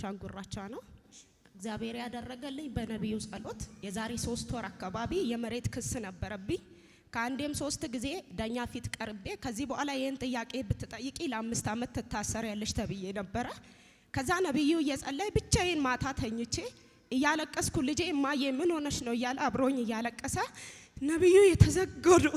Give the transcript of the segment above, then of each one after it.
ቤንሻንጉል ነው። እግዚአብሔር ያደረገልኝ በነብዩ ጸሎት የዛሬ 3 ወር አካባቢ የመሬት ክስ ነበረብኝ። ከአንዴም 3 ጊዜ ዳኛ ፊት ቀርቤ ከዚህ በኋላ ይሄን ጥያቄ ብትጠይቂ ለ5 አመት ትታሰሪያለሽ ተብዬ ነበረ። ከዛ ነብዩ እየጸለይ ብቻዬን ማታ ተኝቼ እያለቀስኩ ልጄ እማዬ ምን ሆነሽ ነው እያለ አብሮኝ እያለቀሰ ነብዩ የተዘጋው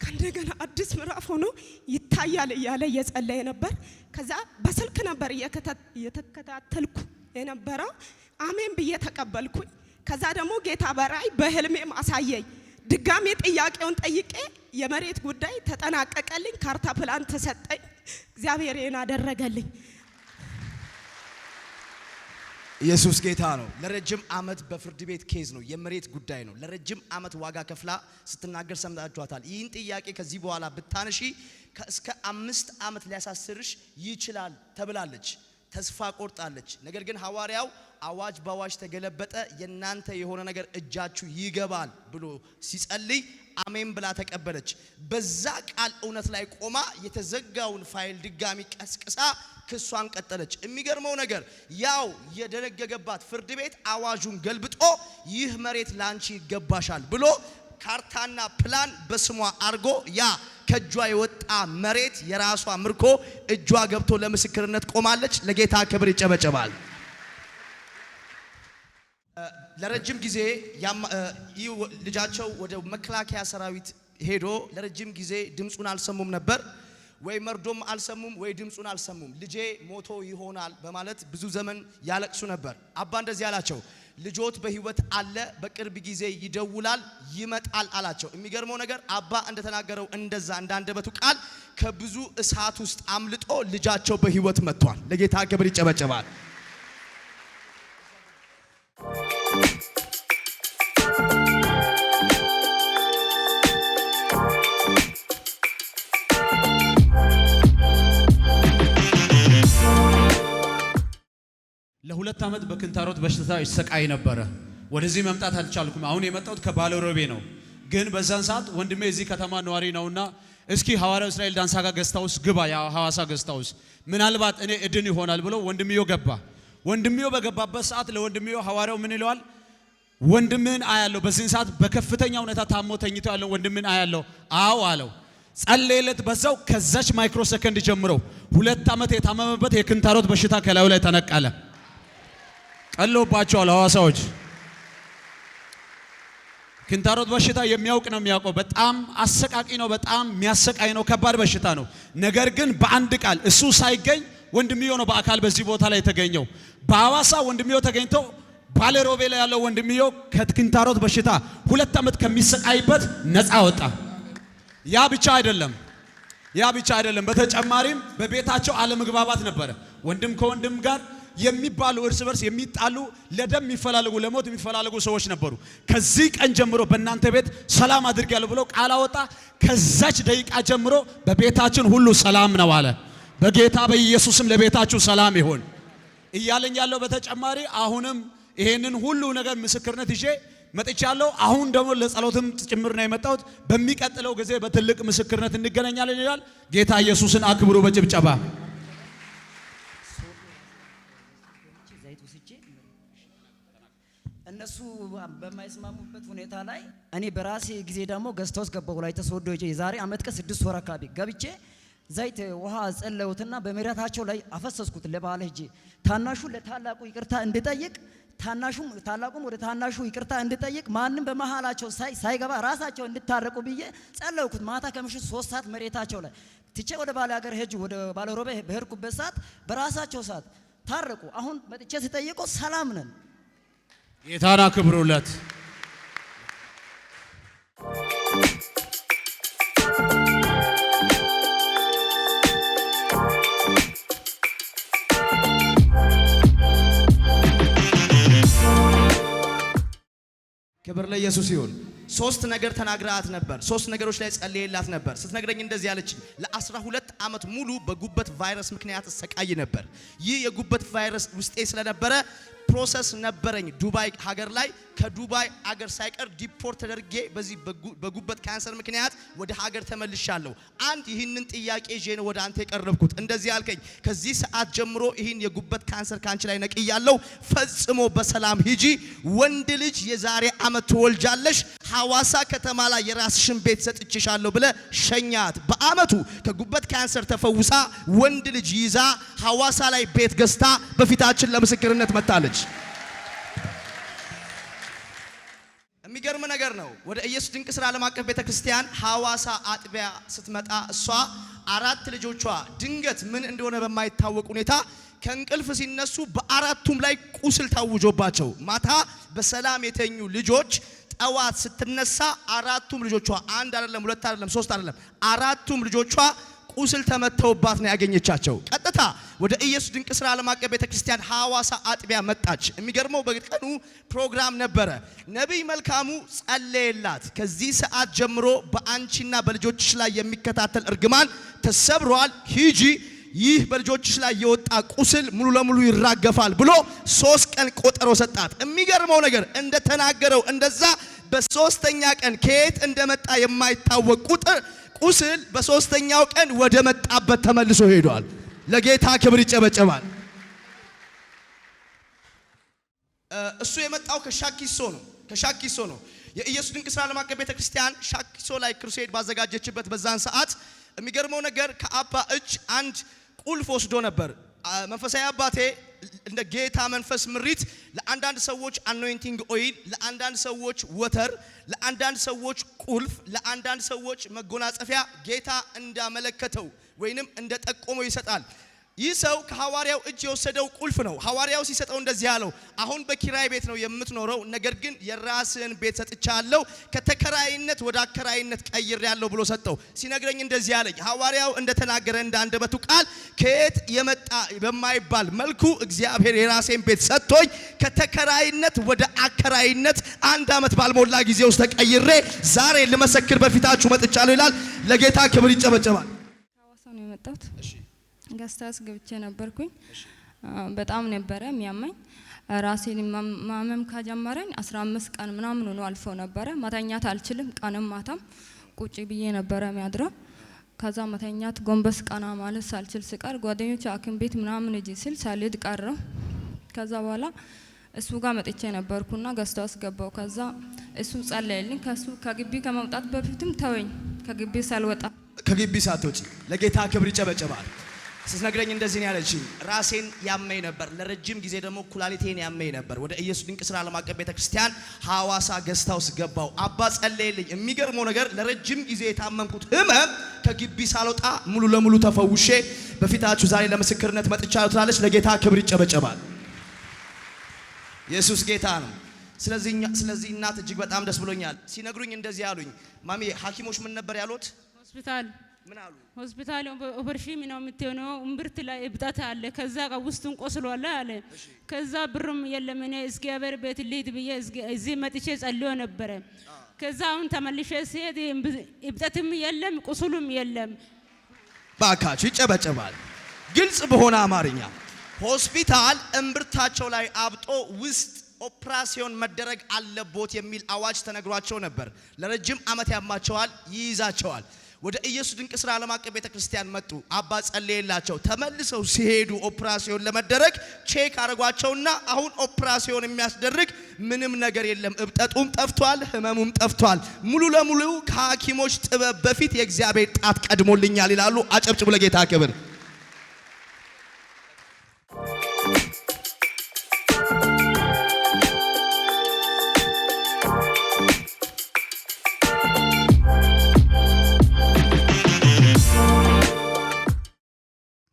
ከእንደገና አዲስ ምዕራፍ ሆኖ ይታያል እያለ እየጸለየ ነበር። ከዛ በስልክ ነበር እየተከታተልኩ የነበረው። አሜን ብዬ ተቀበልኩኝ። ከዛ ደግሞ ጌታ በራይ በህልሜ ማሳየኝ። ድጋሜ ጥያቄውን ጠይቄ የመሬት ጉዳይ ተጠናቀቀልኝ። ካርታ ፕላን ተሰጠኝ። እግዚአብሔር ይሄን አደረገልኝ። ኢየሱስ ጌታ ነው። ለረጅም አመት በፍርድ ቤት ኬዝ ነው፣ የመሬት ጉዳይ ነው። ለረጅም አመት ዋጋ ከፍላ ስትናገር ሰምታችኋታል። ይህን ጥያቄ ከዚህ በኋላ ብታነሺ እስከ 5 አመት ሊያሳስርሽ ይችላል ተብላለች። ተስፋ ቆርጣለች። ነገር ግን ሐዋርያው አዋጅ ባዋጅ ተገለበጠ፣ የናንተ የሆነ ነገር እጃችሁ ይገባል ብሎ ሲጸልይ አሜን ብላ ተቀበለች። በዛ ቃል እውነት ላይ ቆማ የተዘጋውን ፋይል ድጋሚ ቀስቅሳ ክሷን ቀጠለች። የሚገርመው ነገር ያው የደነገገባት ፍርድ ቤት አዋጁን ገልብጦ ይህ መሬት ላንቺ ይገባሻል ብሎ ካርታና ፕላን በስሟ አርጎ ያ ከጇ የወጣ መሬት የራሷ ምርኮ እጇ ገብቶ ለምስክርነት ቆማለች። ለጌታ ክብር ይጨበጨባል። ለረጅም ጊዜ ልጃቸው ወደ መከላከያ ሰራዊት ሄዶ ለረጅም ጊዜ ድምጹን አልሰሙም ነበር። ወይ መርዶም አልሰሙም ወይ ድምጹን አልሰሙም። ልጄ ሞቶ ይሆናል በማለት ብዙ ዘመን ያለቅሱ ነበር። አባ እንደዚህ አላቸው፣ ልጆት በህይወት አለ፣ በቅርብ ጊዜ ይደውላል ይመጣል አላቸው። የሚገርመው ነገር አባ እንደተናገረው እንደዛ እንዳንደበቱ ቃል ከብዙ እሳት ውስጥ አምልጦ ልጃቸው በህይወት መጥቷል። ለጌታ ክብር ይጨበጨባል። ለ2 አመት በክንታሮት በሽታ ይሰቃይ ነበር። ወደዚህ መምጣት አልቻልኩም። አሁን የመጣሁት ከባለሮቤ ነው። ግን በዛን ሰዓት ወንድሜ እዚህ ከተማ ነዋሪ ነውና እስኪ ሐዋርያው እስራኤል ዳንሳ ጋር ገስታውስ ግባ፣ ያ ሐዋሳ ገስታውስ ምናልባት እኔ እድን ይሆናል ብሎ ወንድሜው ገባ። ወንድሜው በገባበት ሰዓት ለወንድሜው ሐዋርያው ምን ይለዋል? ወንድምህን አያለው፣ በዚህ ሰዓት በከፍተኛ ሁኔታ ታሞ ተኝቶ ያለው ወንድምህን አያለው። አዎ አለው። ጸለየለት። በዛው ከዛች ማይክሮ ሰከንድ ጀምሮ 2 አመት የታመመበት የክንታሮት በሽታ ከላዩ ላይ ተነቀለ። ቀሎባቸዋል ሐዋሳዎች። ክንታሮት በሽታ የሚያውቅ ነው የሚያውቀው። በጣም አሰቃቂ ነው፣ በጣም የሚያሰቃይ ነው፣ ከባድ በሽታ ነው። ነገር ግን በአንድ ቃል እሱ ሳይገኝ ወንድምየው ነው በአካል በዚህ ቦታ ላይ ተገኘው። በሐዋሳ ወንድምየው ተገኝቶ ባለሮቤ ላይ ያለው ወንድምየው ከክንታሮት በሽታ 2 አመት ከሚሰቃይበት ነፃ ወጣ። ያ ብቻ አይደለም፣ በተጨማሪም በቤታቸው አለመግባባት ነበረ። ወንድም ከወንድም ጋር የሚባሉ እርስ በርስ የሚጣሉ ለደም የሚፈላለጉ ለሞት የሚፈላለጉ ሰዎች ነበሩ። ከዚህ ቀን ጀምሮ በእናንተ ቤት ሰላም አድርጋለሁ ብሎ ቃል አወጣ። ከዛች ደቂቃ ጀምሮ በቤታችን ሁሉ ሰላም ነው አለ። በጌታ በኢየሱስም ለቤታችሁ ሰላም ይሁን እያለኝ ያለው። በተጨማሪ አሁንም ይሄንን ሁሉ ነገር ምስክርነት ይዤ መጥቻለሁ። አሁን ደግሞ ለጸሎትም ጭምር ነው የመጣሁት። በሚቀጥለው ጊዜ በትልቅ ምስክርነት እንገናኛለን ይላል። ጌታ ኢየሱስን አክብሩ በጭብጨባ። እነሱ በማይስማሙበት ሁኔታ ላይ እኔ በራሴ ጊዜ ደግሞ ገዝተውስ ገባሁ ላይ ተስወዶ የዛሬ አመት ከ6 ወር አካባቢ ገብቼ ዘይት ውሃ ጸለዩትና በመሬታቸው ላይ አፈሰስኩት። ለባለ ሂጂ ታናሹ ለታላቁ ይቅርታ እንድጠይቅ ታላቁም ወደ ታናሹ ይቅርታ እንድጠይቅ ማንንም በመሃላቸው ሳይገባ ራሳቸው እንድታረቁ ብዬ ጸለይኩት። ማታ ከምሽቱ 3 ሰዓት መሬታቸው ላይ ትቼ ወደ ባለ ሀገር ሄጅ ወደ ባለ ሮቤ በሄድኩበት ሰዓት በራሳቸው ሰዓት ታረቁ። አሁን መጥቼ ሲጠይቁ ሰላም ነን። ጌታና ክብሩለት። ክብር ለኢየሱስ ይሁን። 3 ነገር ተናግራት ነበር። 3 ነገሮች ላይ ጸልየላት ነበር። ስትነግረኝ እንደዚህ ያለች ለ12 አመት ሙሉ በጉበት ቫይረስ ምክንያት ሰቃይ ነበር። ይህ የጉበት ቫይረስ ውስጤ ስለነበረ ፕሮሰስ ነበረኝ ዱባይ ሀገር ላይ ከዱባይ አገር ሳይቀር ዲፖርት ተደርጌ በዚህ በጉበት ካንሰር ምክንያት ወደ ሀገር ተመልሻለሁ። አንድ ይህንን ጥያቄ ይዤ ነው ወደ አንተ የቀረብኩት። እንደዚህ አልከኝ፣ ከዚህ ሰዓት ጀምሮ ይህን የጉበት ካንሰር ካንቺ ላይ ነቅያለሁ፣ ፈጽሞ በሰላም ሂጂ፣ ወንድ ልጅ የዛሬ ዓመት ትወልጃለሽ፣ ሐዋሳ ከተማ ላይ የራስሽን ቤት ሰጥቼሻለሁ ብለ ሸኛት። በአመቱ ከጉበት ካንሰር ተፈውሳ ወንድ ልጅ ይዛ ሐዋሳ ላይ ቤት ገዝታ በፊታችን ለምስክርነት መጣለች። የሚገርም ነገር ነው። ወደ ኢየሱስ ድንቅ ስራ ዓለም አቀፍ ቤተክርስቲያን ሐዋሳ አጥቢያ ስትመጣ እሷ 4 ልጆቿ ድንገት ምን እንደሆነ በማይታወቅ ሁኔታ ከእንቅልፍ ሲነሱ በአራቱም ላይ ቁስል ታውጆባቸው ማታ በሰላም የተኙ ልጆች ጠዋት ስትነሳ አራቱም ልጆቿ አንድ አይደለም፣ ሁለት አይደለም፣ ሶስት አይደለም፣ አራቱም ልጆቿ ቁስል ተመተውባት ነው ያገኘቻቸው። ቀጥታ ወደ ኢየሱስ ድንቅ ስራ ዓለም አቀፍ ቤተክርስቲያን ሐዋሳ አጥቢያ መጣች። የሚገርመው በቀኑ ፕሮግራም ነበረ። ነብይ መልካሙ ጸለየላት። ከዚህ ሰዓት ጀምሮ በአንቺና በልጆችሽ ላይ የሚከታተል እርግማን ተሰብሯል፣ ሂጂ፣ ይህ በልጆችሽ ላይ የወጣ ቁስል ሙሉ ለሙሉ ይራገፋል ብሎ 3 ቀን ቆጠሮ ሰጣት። የሚገርመው ነገር እንደተናገረው እንደዛ በሶስተኛ ቀን ከየት እንደመጣ የማይታወቅ ቁስል በሶስተኛው ቀን ወደ መጣበት ተመልሶ ሄዷል። ለጌታ ክብር ይጨበጨባል። እሱ የመጣው ከሻኪሶ ነው። የኢየሱስ ድንቅ ስራ ዓለም አቀፍ ቤተክርስቲያን ሻኪሶ ላይ ክሩሴድ ባዘጋጀችበት በዛን ሰዓት የሚገርመው ነገር ከአባ እጅ አንድ ቁልፍ ወስዶ ነበር። መንፈሳዊ አባቴ እንደ ጌታ መንፈስ ምሪት ለአንዳንድ ሰዎች አኖይንቲንግ ኦይል፣ ለአንዳንድ ሰዎች ወተር፣ ለአንዳንድ ሰዎች ቁልፍ፣ ለአንዳንድ ሰዎች መጎናጸፊያ ጌታ እንዳመለከተው ወይንም እንደጠቆመው ይሰጣል። ይህ ሰው ከሐዋርያው እጅ የወሰደው ቁልፍ ነው። ሐዋርያው ሲሰጠው እንደዚህ ያለው፣ አሁን በኪራይ ቤት ነው የምትኖረው፣ ነገር ግን የራስን ቤት ሰጥቻለሁ፣ ከተከራይነት ወደ አከራይነት ቀይሬያለሁ ብሎ ሰጠው። ሲነግረኝ እንደዚህ ያለኝ ሐዋርያው እንደተናገረ እንዳንደበቱ ቃል ከየት የመጣ በማይባል መልኩ እግዚአብሔር የራሴን ቤት ሰጥቶኝ ከተከራይነት ወደ አከራይነት 1 ዓመት ባልሞላ ጊዜ ውስጥ ተቀይሬ ዛሬ ልመሰክር በፊታችሁ መጥቻለሁ ይላል። ለጌታ ክብር ይጨበጨባል። ሐዋሳ ነው የመጣሁት። ገስታስ ገብቼ ነበርኩኝ። በጣም ነበረ የሚያመኝ። ራሴን ማመም ከጀመረኝ 15 ቀን ምናምን ሆኖ አልፎ ነበረ። መተኛት አልችልም። ቀንም ማታም ቁጭ ብዬ ነበረ የሚያድረው። ከዛ መተኛት ጎንበስ ቀና ማለት ሳልችል ስቀር ጓደኞች ሐኪም ቤት ምናምን እጂ ስል ሳልሄድ ቀረው። ከዛ በኋላ እሱ ጋር መጥቼ ነበርኩና ገስታስ ገባው። ከዛ እሱ ጸለየልኝ። ከሱ ከግቢ ከመውጣት በፊትም ተወኝ። ከግቢ ሳልወጣ ከግቢ ሳትወጪ ለጌታ ክብር ይጨበጨባል። ስትነግረኝ እንደዚህ ነው ያለችኝ። ራሴን ያመኝ ነበር፣ ለረጅም ጊዜ ደግሞ ኩላሊቴን ያመኝ ነበር። ወደ ኢየሱስ ድንቅ ስራ ዓለም አቀፍ ቤተክርስቲያን ሐዋሳ ገስታውስ ገባው። አባ ጸለየልኝ። የሚገርመው ነገር ለረጅም ጊዜ የታመምኩት ህመም ከግቢ ሳልወጣ ሙሉ ለሙሉ ተፈውሼ በፊታችሁ ዛሬ ለምስክርነት መጥቻለሁ ትላለች። ለጌታ ክብር ይጨበጨባል። ኢየሱስ ጌታ ነው። ስለዚህ እናት እጅግ በጣም ደስ ብሎኛል። ሲነግሩኝ እንደዚህ ያሉኝ፣ ማሚ ሐኪሞች ምን ነበር ያሉት? ሆስፒታል ምን አሉ? ሆስፒታል ኦፐሬሽን ነው የምትሆነው፣ እምብርት ላይ እብጠት አለ፣ ከዛ ውስጡን ቆስሏል አለ። ከዛ ብሩም የለም። እኔ እግዚአብሔር ቤት ልሂድ ብዬ እዚህ መጥቼ ጸልዮ ነበረ። ከዛ አሁን ተመልሼ ሲሄድ እብጠትም የለም ቁስሉም የለም። ባካችሁ ይጨበጨባል። ግልጽ በሆነ አማርኛ ሆስፒታል እምብርታቸው ላይ አብጦ ውስጥ ኦፕራሲዮን መደረግ አለቦት የሚል አዋጅ ተነግሯቸው ነበር። ለረጅም ዓመት ያማቸዋል፣ ይይዛቸዋል። ወደ ኢየሱስ ድንቅ ስራ ዓለም አቀፍ ቤተክርስቲያን መጡ። አባ ጸለየላቸው። ተመልሰው ሲሄዱ ኦፕራሲዮን ለመደረግ ቼክ አረጓቸውና አሁን ኦፕራሲዮን የሚያስደርግ ምንም ነገር የለም፣ እብጠቱም ጠፍቷል፣ ህመሙም ጠፍቷል፣ ሙሉ ለሙሉ ከሐኪሞች ጥበብ በፊት የእግዚአብሔር ጣት ቀድሞልኛል ይላሉ። አጨብጭቡ ለጌታ ክብር።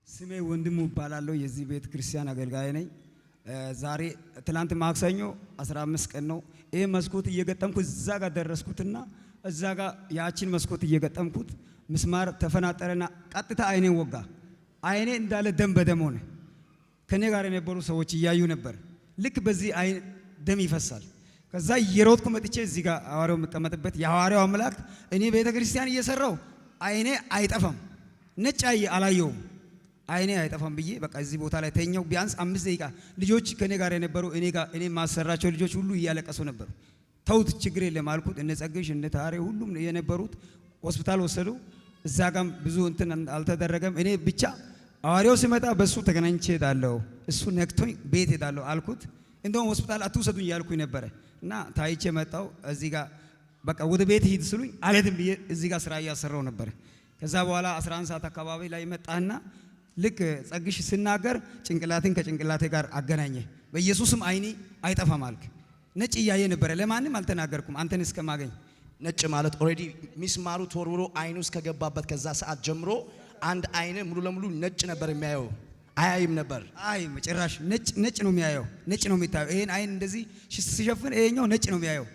ስሜ ወንድሙ እባላለሁ። የዚህ ቤተ ክርስቲያን አገልጋይ ነኝ። ዛሬ ትላንት ማክሰኞ 15 ቀን ነው። ይሄ መስኮት እየገጠምኩት እዛ ጋር ደረስኩትና እዛ ጋር ያቺን መስኮት እየገጠምኩት ምስማር ተፈናጠረና ቀጥታ አይኔን ወጋ። አይኔ እንዳለ ደም በደም ሆነ። ከኔ ጋር የነበሩ ሰዎች እያዩ ነበር። ልክ በዚህ አይን ደም ይፈሳል። ከዛ እየሮጥኩ መጥቼ እዚህ ጋር ሐዋርያው የምቀመጥበት የሐዋርያው አምላክ እኔ ቤተ ክርስቲያን እየሰራው አይኔ አይጠፋም። ነጭ አላየውም። አይኔ አይጠፋም ብዬ በቃ እዚህ ቦታ ላይ ተኛው። ቢያንስ 5 ደቂቃ ልጆች ከኔ ጋር የነበሩ እኔ ማሰራቸው ልጆች ሁሉ እያለቀሱ ነበሩ። ተውት ችግር የለም አልኩት። እነ ጸግሽ እነ ታሬ ሁሉም የነበሩት ሆስፒታል ወሰዱ። እዛ ጋም ብዙ እንትን አልተደረገም። እኔ ብቻ ሐዋርያው ሲመጣ በሱ ተገናኝቼ ሄዳለሁ፣ እሱ ነክቶኝ ቤት ሄዳለሁ አልኩት። እንደውም ሆስፒታል አትውሰዱኝ ያልኩኝ ነበረ እና ታይቼ መጣው። እዚህ ጋር በቃ ወደ ቤት ሂድ ስሉኝ አልሄድም ብዬ እዚህ ጋር ስራ እያሰራው ነበር። ከዛ በኋላ 11 ሰዓት አካባቢ ላይ መጣና ልክ ጸግሽ ሲናገር ጭንቅላቴን ከጭንቅላቴ ጋር አገናኘ። በኢየሱስም አይኔ አይጠፋም አልክ። ነጭ እያየ ነበረ። ለማንም አልተናገርኩም አንተን እስከማገኝ። ነጭ ማለት ኦልሬዲ ሚስማሩ ተወርውሮ አይኑ ውስጥ ከገባበት ከዛ ሰዓት ጀምሮ አንድ አይን ሙሉ ለሙሉ ነጭ ነበር የሚያየው፣ አያይም ነበር። አይ ጭራሽ ነጭ ነው የሚያየው፣ ነጭ ነው የሚታየው። ይሄን አይን እንደዚህ ሲሸፍን ይሄኛው ነጭ ነው የሚያየው፣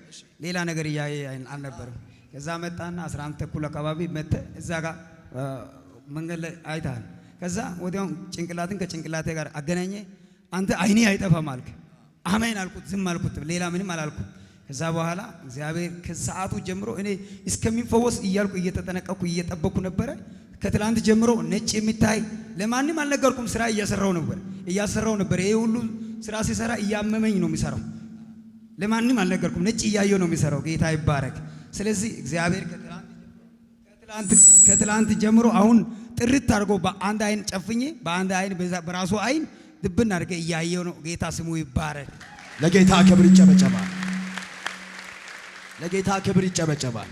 ሌላ ነገር እያየ አልነበረም። ከዛ መጣና 11 ተኩል አካባቢ መተ እዛ ጋር መንገድ ላይ አይታል። ከዛ ወዲያው ጭንቅላትን ከጭንቅላቴ ጋር አገናኘ። አንተ አይኔ አይጠፋም አልክ። አሜን አልኩት፣ ዝም አልኩት፣ ሌላ ምንም አላልኩም። ከዛ በኋላ እግዚአብሔር ከሰዓቱ ጀምሮ እኔ እስከሚፈወስ እያልኩ እየተጠነቀቅኩ እየጠበቅኩ ነበረ። ከትላንት ጀምሮ ነጭ የሚታይ ለማንም አልነገርኩም። ስራ እያሰራው ነበር። ይሄ ሁሉ ስራ ሲሰራ እያመመኝ ነው የሚሰራው። ለማንም አልነገርኩም። ነጭ እያየው ነው የሚሰራው። ጌታ ይባረክ። ስለዚህ እግዚአብሔር ከትላንት ጀምሮ አሁን ጥርት አድርጎ በአንድ አይን ጨፍኜ በአንድ አይን በራሱ አይን ድብን አድርገ እያየው ነው። ጌታ ስሙ ይባረክ። ለጌታ ክብር ይጨበጨባል። ለጌታ ክብር ይጨበጨባል።